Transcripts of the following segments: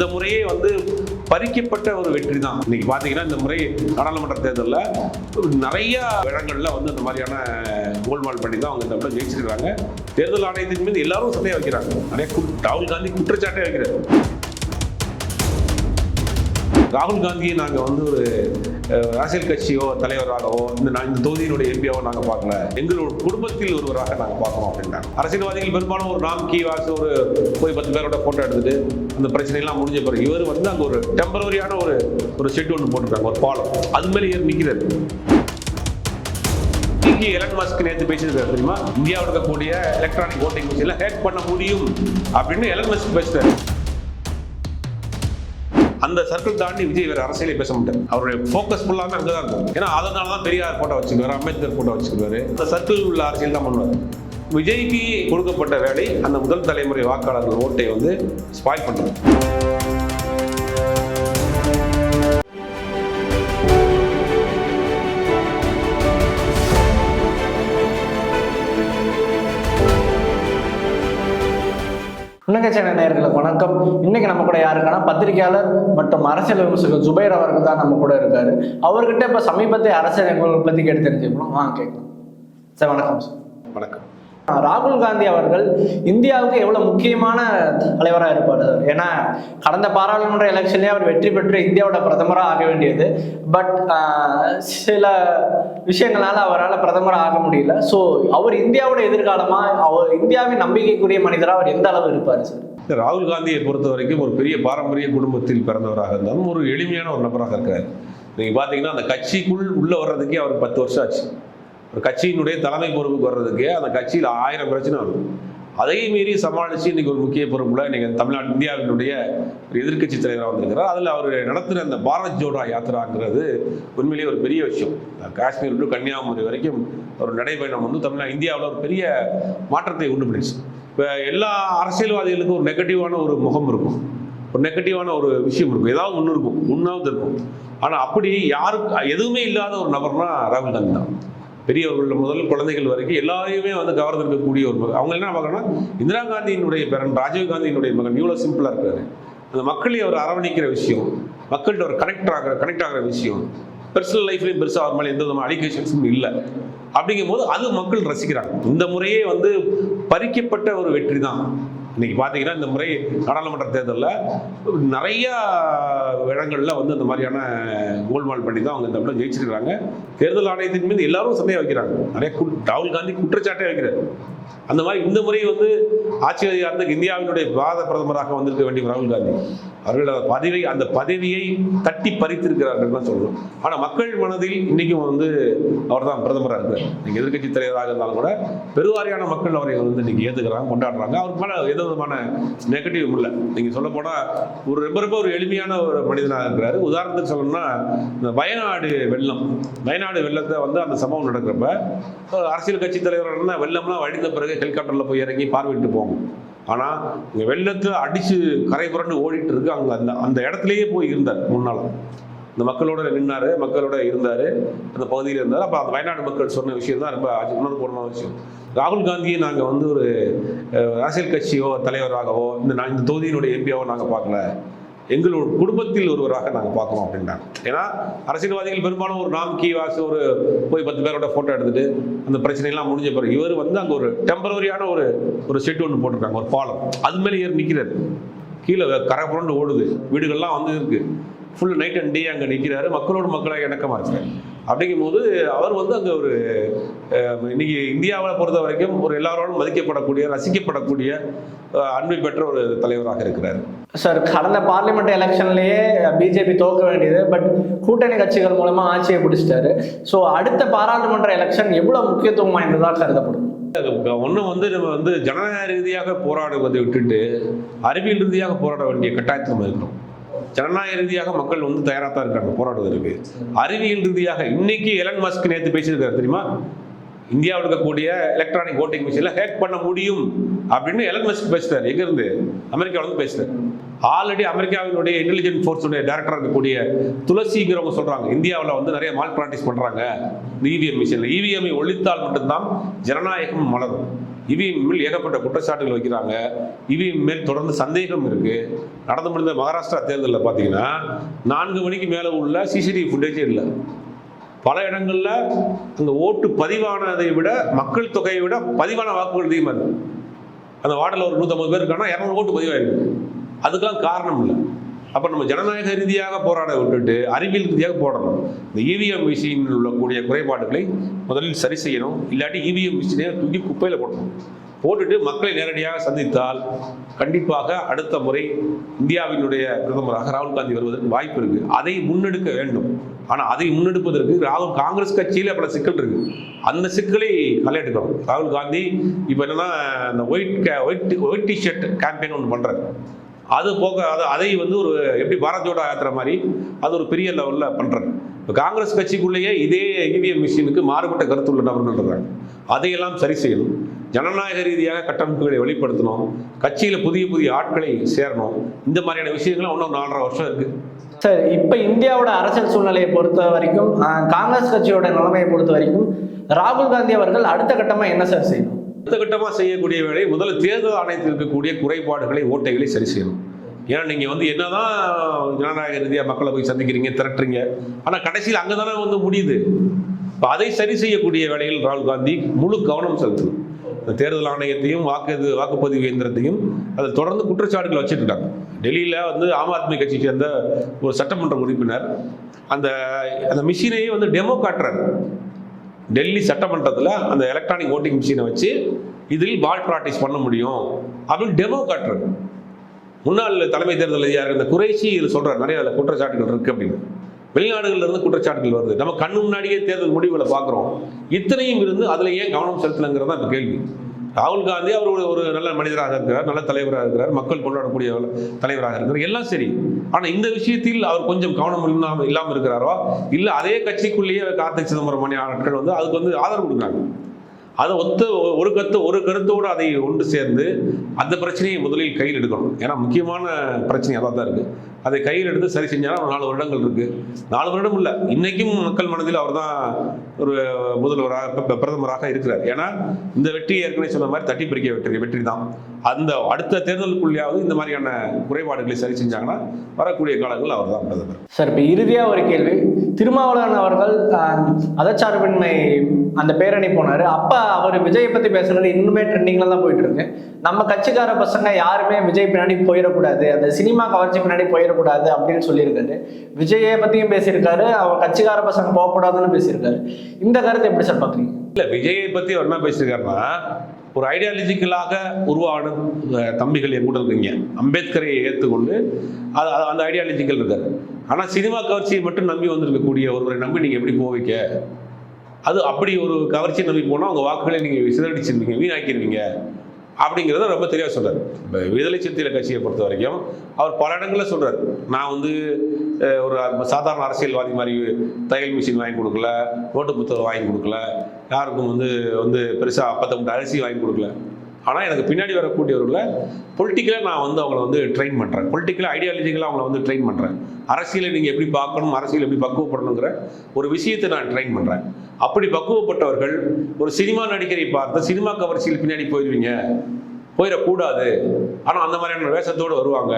இந்த முறையே பறிக்கப்பட்ட ஒரு வெற்றி தான். இன்னைக்கு பாத்தீங்கன்னா இந்த முறை நாடாளுமன்ற தேர்தலில் நிறைய இடங்கள்ல இந்த மாதிரியான கோல்மால் பண்ணி தான் அவங்க இந்த இடத்துல ஜெயிச்சிருக்காங்க. தேர்தல் ஆணையத்தின் மீது எல்லாரும் சந்தேகம் வைக்கிறாங்க. நிறைய ராகுல் காந்தி குற்றச்சாட்டே வைக்கிறார். ராகுல் காந்தியை நாங்கள் ஒரு அரசியல் கட்சியோ தலைவராகவோ இந்த தொகுதியினுடைய எம்பியாவோ நாங்கள் பார்க்கல, எங்களோட குடும்பத்தில் ஒருவராக நாங்கள் பார்க்குறோம் அப்படின்னாங்க. அரசியல்வாதிகள் பெரும்பாலும் ஒரு நாம் கீ வாசு போய் 10 பேரோட போட்டோ எடுத்துட்டு அந்த பிரச்சனைலாம் முடிஞ்ச பிறகு இவர் அங்கே ஒரு டெம்பரரியான ஒரு ஷெட் ஒன்று போட்டிருக்காங்க, ஒரு பாலம், அது மேலே ஏறி நிற்கிறது. எலன் மஸ்க் நேற்று பேசியிருக்காரு தெரியுமா, இந்தியாவில் இருக்கக்கூடிய எலக்ட்ரானிக் ஓட்டிங் மிஷின்ல ஹேக் பண்ண முடியும் அப்படின்னு எலன் மஸ்க் பேசுறாரு. அந்த சர்க்கிள் தாண்டி விஜய் வேற அரசியலே பேச மாட்டார். அவருடைய ஃபோக்கஸ் ஃபுல்லாமே அங்கதான் இருக்கும். ஏன்னா அதனால தான் பெரியார் போட்டோ வச்சுக்குவாரு, அம்பேத்கர் போட்டோ வச்சுக்குவாரு. அந்த சர்க்கிள் உள்ள அரசியல் தான் பண்ணுவார். விஜய்க்கு கொடுக்கப்பட்ட வேலை அந்த முதல் தலைமுறை வாக்காளர்கள் ஓட்டை ஸ்பாயில் பண்றது. சேனல் நேயர்களுக்கு வணக்கம். இன்னைக்கு நம்ம கூட யாருக்கான பத்திரிகையாளர் மற்றும் அரசியல் விமர்சகர் ஜுபைர் அவர்கள் தான் நம்ம கூட இருக்காரு. அவர்கிட்ட இப்ப சமீபத்திய அரசியல் நிகழ்வுகள் பத்தி கேட்டு தெரிஞ்சுக்கலாம். வாங்க கேட்கலாம் சார். வணக்கம் சார். வணக்கம். ராகுல் காந்தி அவர்கள் இந்தியாவுக்கு எவ்வளவு முக்கியமான தலைவராக இருப்பார் சார்? ஏன்னா கடந்த பாராளுமன்ற எலெக்ஷன்லேயே அவர் வெற்றி பெற்று இந்தியாவோட பிரதமராக ஆக வேண்டியது. பட் சில விஷயங்களால அவரால் பிரதமராக ஆக முடியல. ஸோ அவர் இந்தியாவோட எதிர்காலமா, அவர் இந்தியாவின் நம்பிக்கைக்குரிய மனிதராக அவர் எந்த அளவு இருப்பார் சார்? ராகுல் காந்தியை பொறுத்த வரைக்கும் ஒரு பெரிய பாரம்பரிய குடும்பத்தில் பிறந்தவராக இருந்தாலும் ஒரு எளிமையான ஒரு நபராக இருக்காரு. நீங்க பாத்தீங்கன்னா அந்த கட்சிக்குள் உள்ள வர்றதுக்கே அவருக்கு 10 வருஷம் ஆச்சு. ஒரு கட்சியினுடைய தலைமை பொறுப்புக்கு வர்றதுக்கு அந்த கட்சியில் 1000 பிரச்சனை வரும். அதையும் மீறி சமாளித்து இன்னைக்கு ஒரு முக்கிய பொறுப்புல இன்னைக்கு தமிழ்நாடு இந்தியாவினுடைய ஒரு எதிர்கட்சி தலைவராக வந்திருக்கிறார். அதில் அவர் நடத்துகிற அந்த பாரத் ஜோடோ யாத்திராங்கிறது உண்மையிலேயே ஒரு பெரிய விஷயம். காஷ்மீர் டு கன்னியாகுமரி வரைக்கும் ஒரு நடைபயணம் தமிழ்நாடு இந்தியாவில் ஒரு பெரிய மாற்றத்தை உண்டு பண்ணிச்சு. இப்போ எல்லா அரசியல்வாதிகளுக்கும் ஒரு நெகட்டிவான ஒரு முகம் இருக்கும், ஒரு நெகட்டிவான ஒரு விஷயம் இருக்கும், ஏதாவது ஒன்று இருக்கும், ஒன்றாவது இருக்கும். ஆனால் அப்படி யாருக்கு எதுவுமே இல்லாத ஒரு நபர்னா ராகுல் காந்தி தான். பெரியவர்கள் முதல் குழந்தைகள் வரைக்கும் எல்லாரையுமே கவர்ந்திருக்கக்கூடிய ஒரு மகன். அவங்க என்ன பார்க்கணும்னா, இந்திரா காந்தியினுடைய பேரன், ராஜீவ் காந்தியினுடைய மகன் இவ்வளோ சிம்பிளாக இருக்காரு. அந்த மக்களை அவர் அரவணைக்கிற விஷயம், மக்கள்கிட்ட அவர் கனெக்ட் ஆகிற விஷயம், பர்சனல் லைஃப்லையும் பெருசாக அவர் மேலே எந்த விதமான அலிகேஷன்ஸும் இல்லை. அப்படிங்கும் போது அது மக்கள் ரசிக்கிறாங்க. இந்த முறையே பறிக்கப்பட்ட ஒரு வெற்றி தான். இன்னைக்கு பார்த்தீங்கன்னா இந்த முறை நாடாளுமன்ற தேர்தலில் நிறைய இடங்கள்ல இந்த மாதிரியான கோல்மால் பண்ணி தான் அவங்க இந்த இடத்துல ஜெயிச்சிருக்காங்க. தேர்தல் ஆணையத்தின் மீது எல்லாரும் சந்தேகம் வைக்கிறாங்க. நிறைய ராகுல் காந்தி குற்றச்சாட்டே வைக்கிறார். அந்த மாதிரி இந்த முறை ஆட்சி அதிகாரத்துக்கு இந்தியாவினுடைய பிரதமராக வந்திருக்க வேண்டிய ராகுல் காந்தி அவர்கள் அந்த பதவியை தட்டி பறித்திருக்கிறார்கள் தான் சொல்லணும். ஆனால் மக்கள் மனதில் இன்னைக்கும் அவர் தான் பிரதமராக இருக்கார். நீங்க எதிர்கட்சி தலைவராக இருந்தாலும் கூட பெருவாரியான மக்கள் அவரை இன்னைக்கு ஏத்துக்கிறாங்க, கொண்டாடுறாங்க. அவருக்கு மேல எந்த விதமான நெகட்டிவ் இல்லை. நீங்க சொல்ல போனா ரொம்ப ஒரு எளிமையான ஒரு மனிதனாக இருக்கிறாரு. உதாரணத்துக்கு சொல்லணும்னா, இந்த வயநாடு வெள்ளத்தை அந்த சம்பவம் நடக்கிறப்ப அரசியல் கட்சி தலைவர்கள் வெள்ளம்லாம் வழிந்த பிறகு ஹெலிகாப்டர்ல போய் இறங்கி பார்வையிட்டு போகும். ஆனா இங்க வெள்ளத்துல அடிச்சு கரை புரண்டு ஓடிட்டு இருக்கு. அந்த இடத்துலயே போய் இருந்தார். முன்னால இந்த மக்களோட நின்னாரு, மக்களோட இருந்தாரு, அந்த பகுதியில் இருந்தாரு. அப்ப அந்த வயநாடு மக்கள் சொன்ன விஷயம் தான் ரொம்ப உணர்வுபூர்வமான விஷயம். ராகுல் காந்தியை நாங்க ஒரு அரசியல் கட்சியோ தலைவராகவோ இந்த தொகுதியினுடைய எம்பியாவோ நாங்க பார்க்கல, எங்களோட குடும்பத்தில் ஒருவராக நாங்கள் பார்க்குறோம் அப்படின்றாங்க. ஏன்னா அரசியல்வாதிகள் பெரும்பாலும் ஒரு நாம் கீ வாசு போய் 10 பேரோட போட்டோ எடுத்துட்டு அந்த பிரச்சனைலாம் முடிஞ்ச பிறகு இவர் அங்கே ஒரு டெம்பரரியான ஒரு ஷெட் ஒன்று போட்டிருக்காங்க, ஒரு பாலம், அது மேலே ஏறி நிற்கிறாரு. கீழே கரை புரண்டு ஓடுது, வீடுகள்லாம் இருக்கு. ஃபுல் நைட் அண்ட் டே அங்கே நிற்கிறாரு, மக்களோட மக்களாக இணக்கமாக இருக்காரு. அப்படிங்கும் போது அவர் அங்கே ஒரு இன்னைக்கு இந்தியாவை பொறுத்த வரைக்கும் ஒரு எல்லாரோடும் மதிக்கப்படக்கூடிய, ரசிக்கப்படக்கூடிய, அன்பை பெற்ற ஒரு தலைவராக இருக்கிறார். சார், கடந்த பார்லிமெண்ட் எலெக்ஷன்லயே பிஜேபி தோக்க வேண்டியது, பட் கூட்டணி கட்சிகள் மூலமா ஆட்சியை பிடிச்சிட்டாரு. ஸோ அடுத்த பாராளுமன்ற எலெக்ஷன் எவ்வளவு முக்கியத்துவம் வாய்ந்ததாக கருதப்படும்? ஒன்றும் நம்ம ஜனநாயக ரீதியாக போராடுவதை விட்டுட்டு அறிவியல் ரீதியாக போராட வேண்டிய கட்டாயத்தில் இருக்கிறோம். ஜனநாயக ரீதியாக மக்கள் தயாராக தான் இருக்காங்க போராடுவதற்கு. அறிவியல் ரீதியாக இன்னைக்கு எலன் மஸ்க் நேற்று பேசியிருக்காரு தெரியுமா, இந்தியாவில் இருக்கக்கூடிய எலக்ட்ரானிக் ஓட்டிங் மிஷின்ல ஹேக் பண்ண முடியும் அப்படின்னு எலன் மஸ்க் பேசுறாரு. எங்க இருந்து? அமெரிக்காவில பேசுறாரு. ஆல்ரெடி அமெரிக்காவினுடைய இன்டெலிஜென்ட் ஃபோர்ஸுடைய டைரக்டர் இருக்கக்கூடிய துளசிங்கிறவங்க சொல்றாங்க, இந்தியாவில் நிறைய மால் பிராக்டிஸ் பண்றாங்க இவிஎம் மிஷின்ல. இவிஎம்ஐ ஒழித்தால் மட்டும்தான் ஜனநாயகம் மலரும். இவிஎம் மேல் ஏகப்பட்ட குற்றச்சாட்டுகள் வைக்கிறாங்க. இவிஎம் மேல் தொடர்ந்து சந்தேகம் இருக்கு. நடந்து முடிந்த மகாராஷ்டிரா தேர்தலில் பார்த்தீங்கன்னா 4 மணிக்கு மேலே உள்ள சிசிடிவி ஃபுட்டேஜே இல்லை. பல இடங்களில் அந்த ஓட்டு பதிவானதை விட மக்கள் தொகையை விட பதிவான வாக்குகள் அதிகமாக இருக்கு. அந்த வார்டில் ஒரு 150 பேர் இருக்காங்கன்னா 200 ஓட்டு பதிவாயிருக்கு. அதுக்கெல்லாம் காரணம் இல்லை. அப்போ நம்ம ஜனநாயக ரீதியாக போராட விட்டுட்டு அறிவியல் ரீதியாக போடணும். இந்த இவிஎம் மிஷினில் உள்ளக்கூடிய குறைபாடுகளை முதலில் சரி செய்யணும். இல்லாட்டி இவிஎம் மிஷினை தூக்கி குப்பையில் போட்டுட்டு மக்களை நேரடியாக சந்தித்தால் கண்டிப்பாக அடுத்த முறை இந்தியாவினுடைய பிரதமராக ராகுல் காந்தி வருவதற்கு வாய்ப்பு இருக்கு. அதை முன்னெடுக்க வேண்டும். ஆனால் அதை முன்னெடுப்பதற்கு காங்கிரஸ் கட்சியில் பல சிக்கல் இருக்கு. அந்த சிக்கலை களையெடுக்கணும். ராகுல் காந்தி இப்போ என்னன்னா இந்த ஒயிட் டிஷர்ட் கேம்பெயின் ஒன்று பண்றாரு. அது போக அதை வந்து ஒரு எப்படி பாரத் ஜோடோ யாத்திரை மாதிரி அது ஒரு பெரிய லெவலில் பண்றாரு. இப்போ காங்கிரஸ் கட்சிக்குள்ளேயே இதே இவிஎம் மிஷினுக்கு மாறுபட்ட கருத்துள்ள நபர்கள் இருக்காங்க. அதையெல்லாம் சரி செய்யணும். ஜனநாயக ரீதியாக கட்டமைப்புகளை வெளிப்படுத்தணும். கட்சியில் புதிய ஆட்களை சேரணும். இந்த மாதிரியான விஷயங்கள்லாம் இன்னும் 4.5 வருஷம் இருக்கு. சார், இப்போ இந்தியாவோட அரசியல் சூழ்நிலையை பொறுத்த வரைக்கும் காங்கிரஸ் கட்சியோட நிலைமையை பொறுத்த வரைக்கும் ராகுல் காந்தி அவர்கள் அடுத்த கட்டமாக என்ன சார் செய்யணும்? அடுத்த கட்டமாக செய்யக்கூடிய வேலை முதல்ல தேர்தல் ஆணையத்தில் இருக்கக்கூடிய குறைபாடுகளை ஓட்டைகளை சரி செய்யணும். ஏன்னா நீங்கள் வந்து என்னதான் ஜனநாயக ரீதியாக மக்களை போய் சந்திக்கிறீங்க, திரட்டுறீங்க, ஆனால் கடைசியில் அங்கே தானே வந்து முடியுது. இப்போ அதை சரி செய்யக்கூடிய வேலையில் ராகுல் காந்தி முழு கவனம் செலுத்தணும். இந்த தேர்தல் ஆணையத்தையும் வாக்குப்பதிவு இயந்திரத்தையும் அதில் தொடர்ந்து குற்றச்சாட்டுகள் வச்சுட்டு இருக்காங்க. டெல்லியில் வந்து ஆம் ஆத்மி கட்சி சேர்ந்த ஒரு சட்டமன்ற உறுப்பினர் அந்த மிஷினையே வந்து டெமோ காட்டுறாரு. டெல்லி சட்டமன்றத்தில் அந்த எலக்ட்ரானிக் ஓட்டிங் மிஷினை வச்சு இதில் பால் ப்ராக்டிஸ் பண்ண முடியும் அப்படின்னு டெமோ காட்டுறாரு. முன்னாள் தலைமை தேர்தல் அதிகாரி இந்த குறைஷி இதில் சொல்கிறார் நிறைய அதில் குற்றச்சாட்டுகள் இருக்குது அப்படின்னு. வெளிநாடுகளில் இருந்து குற்றச்சாட்டுகள் வருது. நம்ம கண்ணு முன்னாடியே தேர்தல் முடிவுகளை பார்க்குறோம். இத்தனையும் இருந்து அதில் ஏன் கவனம் செலுத்தலைங்கிறது தான் இப்போ கேள்வி. ராகுல் காந்தி அவர் ஒரு நல்ல மனிதராக இருக்கிறார், நல்ல தலைவராக இருக்கிறார், மக்கள் கொண்டாடக்கூடிய தலைவராக இருக்கிறார், எல்லாம் சரி. ஆனால் இந்த விஷயத்தில் அவர் கொஞ்சம் கவனம் இல்லாமல் இருக்கிறாரோ இல்லை அதே கட்சிக்குள்ளேயே கார்த்திக் சிதம்பரம் மணி ஆட்கள் வந்து அதுக்கு வந்து ஆதரவு கொடுக்குறாங்க. அதை ஒரு கருத்தோடு அதை ஒன்று சேர்ந்து அந்த பிரச்சனையை முதலில் கையில் எடுக்கணும். ஏன்னா முக்கியமான பிரச்சனை அதான் தான் இருக்குது. அதை கையில் எடுத்து சரி செஞ்சாலும் 4 வருடங்கள் இருக்குது. 4 வருடம் இல்லை, இன்னைக்கும் மக்கள் மனதில் அவர் தான் ஒரு முதல்வராக பிரதமராக இருக்கிறார். ஏன்னா இந்த வெற்றி ஏற்கனவே சொன்ன மாதிரி தட்டி பிரிக்க வெற்றி தான். அந்த அடுத்த தேர்தலுக்குள்ளேயாவது இந்த மாதிரியான குறைபாடுகளை சரி செஞ்சாங்கன்னா வரக்கூடிய காலங்கள் அவர் தான் பிரதமர். சார், இப்போ இறுதியாக ஒரு கேள்வி. திருமாவளவன் அவர்கள் மதச்சார்பின்மை அந்த பேரணி போனார். அப்போ அவர் விஜயை பற்றி பேசுறது இன்னுமே ட்ரெண்டிங்ல தான் போயிட்டு இருக்கு. நம்ம கட்சிக்கார பசங்க யாருமே விஜய் பின்னாடி போயிடக்கூடாது, அந்த சினிமா கவர்ச்சி பின்னாடி போயிடக்கூடாது அப்படின்னு சொல்லியிருக்காரு. விஜயை பற்றியும் பேசியிருக்காரு, அவர் கட்சிக்கார பசங்க போகக்கூடாதுன்னு பேசியிருக்காரு. இந்த கருத்தை எப்படி சார் பார்க்குறீங்க? இல்லை, விஜயை பற்றி அவர் என்ன பேசியிருக்காருன்னா ஒரு ஐடியாலஜிக்கலாக உருவான தம்பிகள் என் கூட இருக்கீங்க. அம்பேத்கரை ஏற்றுக்கொண்டு அந்த ஐடியாலஜிக்கல் இருக்காரு. ஆனால் சினிமா கவர்ச்சியை மட்டும் நம்பி வந்திருக்கக்கூடிய ஒருவரை நம்பி நீங்கள் எப்படி போவீங்க? அது அப்படி ஒரு கவர்ச்சியை நம்பி போனால் உங்கள் வாக்குகளை நீங்கள் சிதறடிச்சிருவீங்க, வீணாக்கிடுவீங்க அப்படிங்கிறத ரொம்ப தெளிவாக சொல்கிறார். இப்போ விடுதலை சிறுத்தைகள் கட்சியை பொறுத்த வரைக்கும் அவர் பல இடங்களில் சொல்கிறார், நான் வந்து ஒரு சாதாரண அரசியல்வாதி மாதிரி தையல் மிஷின் வாங்கி கொடுக்கல, நோட்டு புத்தகம் வாங்கி கொடுக்கல, யாருக்கும் வந்து பெருசாக 10 அரிசி வாங்கி கொடுக்கல. ஆனால் எனக்கு பின்னாடி வரக்கூடியவர்களை பொலிட்டிக்கலாக நான் வந்து அவங்கள வந்து ட்ரெயின் பண்ணுறேன், பொலிட்டிக்கலாக ஐடியாலஜிக்கலாக அவங்கள வந்து ட்ரெயின் பண்ணுறேன். அரசியலை நீங்கள் எப்படி பார்க்கணும், அரசியல் எப்படி பக்குவப்படணுங்கிற ஒரு விஷயத்தை நான் ட்ரெயின் பண்ணுறேன். அப்படி பக்குவப்பட்டவர்கள் ஒரு சினிமா நடிகரை பார்த்து சினிமா கவர்ச்சியில் பின்னாடி போயிடக்கூடாது. ஆனால் அந்த மாதிரியான வேஷத்தோடு வருவாங்க,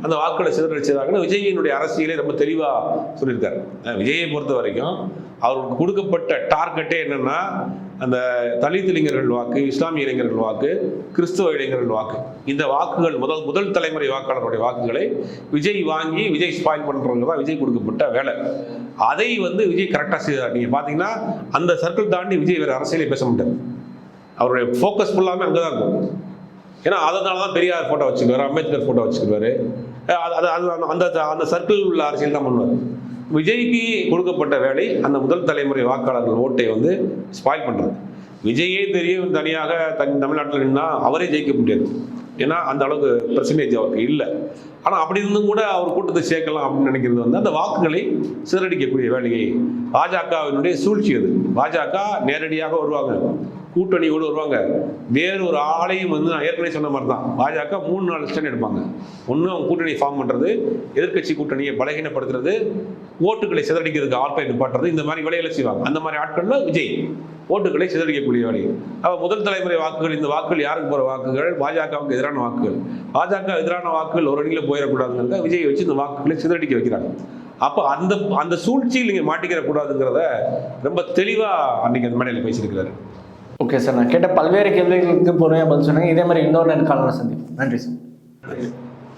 அந்த வாக்குகளை சிதறடிச்சதாங்கன்னு விஜயினுடைய அரசியலை ரொம்ப தெளிவாக சொல்லியிருக்காரு. விஜயை பொறுத்த வரைக்கும் அவருக்கு கொடுக்கப்பட்ட டார்கெட்டே என்னன்னா அந்த தலித் இளைஞர்கள் வாக்கு, இஸ்லாமிய இளைஞர்கள் வாக்கு, கிறிஸ்துவ இளைஞர்கள் வாக்கு, இந்த வாக்குகள் முதல் தலைமுறை வாக்காளர்களுடைய வாக்குகளை விஜய் வாங்கி விஜய் ஸ்பாயில் பண்ணுறவங்க தான் விஜய் கொடுக்கப்பட்ட வேலை. அதை வந்து விஜய் கரெக்டாக செய்தார். நீங்கள் பார்த்தீங்கன்னா அந்த சர்க்கிள் தாண்டி விஜய் வேறு அரசியலே பேச மாட்டார். அவருடைய ஃபோக்கஸ் ஃபுல்லாமே அங்கே தான் இருக்கும். ஏன்னா அதனால தான் பெரியார் ஃபோட்டோ வச்சுக்குவார், அம்பேத்கர் ஃபோட்டோ வச்சுக்குவார். அந்த சர்க்கிள் உள்ள அரசியல் தான் பண்ணுவார். விஜய்க்கு கொடுக்கப்பட்ட வேலை அந்த முதல் தலைமுறை வாக்காளர்கள் ஓட்டை வந்து ஸ்பாயில் பண்ணுறது. விஜயே தெரியும் தனியாக தமிழ்நாட்டில் நின்னால் அவரே ஜெயிக்க முடியாது. ஏன்னா அந்த அளவுக்கு பெர்சன்டேஜ் அவருக்கு இல்லை. ஆனால் அப்படி இருந்தும் கூட அவர் கூட்டத்தை சேர்க்கலாம் அப்படின்னு நினைக்கிறது வந்து அந்த வாக்குகளை சிதறடிக்கக்கூடிய வேலையை பாஜகவினுடைய சூழ்ச்சி. அது பாஜக நேரடியாக வருவாங்க, கூட்டணியோடு வருவாங்க. வேறு ஒரு ஆளையும் வந்து நான் ஏற்கனவே சொன்ன மாதிரி தான் பாஜக 3-4 ஸ்டாண்ட் எடுப்பாங்க. ஒன்று அவங்க கூட்டணி ஃபார்ம் பண்ணுறது, எதிர்க்கட்சி கூட்டணியை பலகீனப்படுத்துறது, ஓட்டுகளை சிதறடிக்கிறதுக்கு ஆட்களை நிப்பாட்டுறது, இந்த மாதிரி வேலைகளை செய்வாங்க. அந்த மாதிரி ஆட்கள்ல விஜய் ஓட்டுகளை சிதறடிக்கக்கூடிய வேலை. அப்போ முதல் தலைமுறை வாக்குகள், இந்த வாக்குகள் யாருக்கு போகிற வாக்குகள்? பாஜகவுக்கு எதிரான வாக்குகள். பாஜக எதிரான வாக்குகள் ஒரு அணியில் போயிடக்கூடாதுங்கிறத விஜய் வச்சு இந்த வாக்குகளை சிதறடிக்க வைக்கிறாங்க. அப்போ அந்த சூழ்ச்சியில் நீங்கள் மாட்டிக்கிற கூடாதுங்கிறத ரொம்ப தெளிவாக அன்னைக்கு அந்த மேடையில் பேசியிருக்கிறாரு. ஓகே சார், நான் கேட்ட பல்வேறு கேள்விகளுக்கு பொறுமையாக பதில் சொன்னீங்க. இதே மாதிரி இன்னொரு நேர்காணலை சந்திப்போம். நன்றி சார்.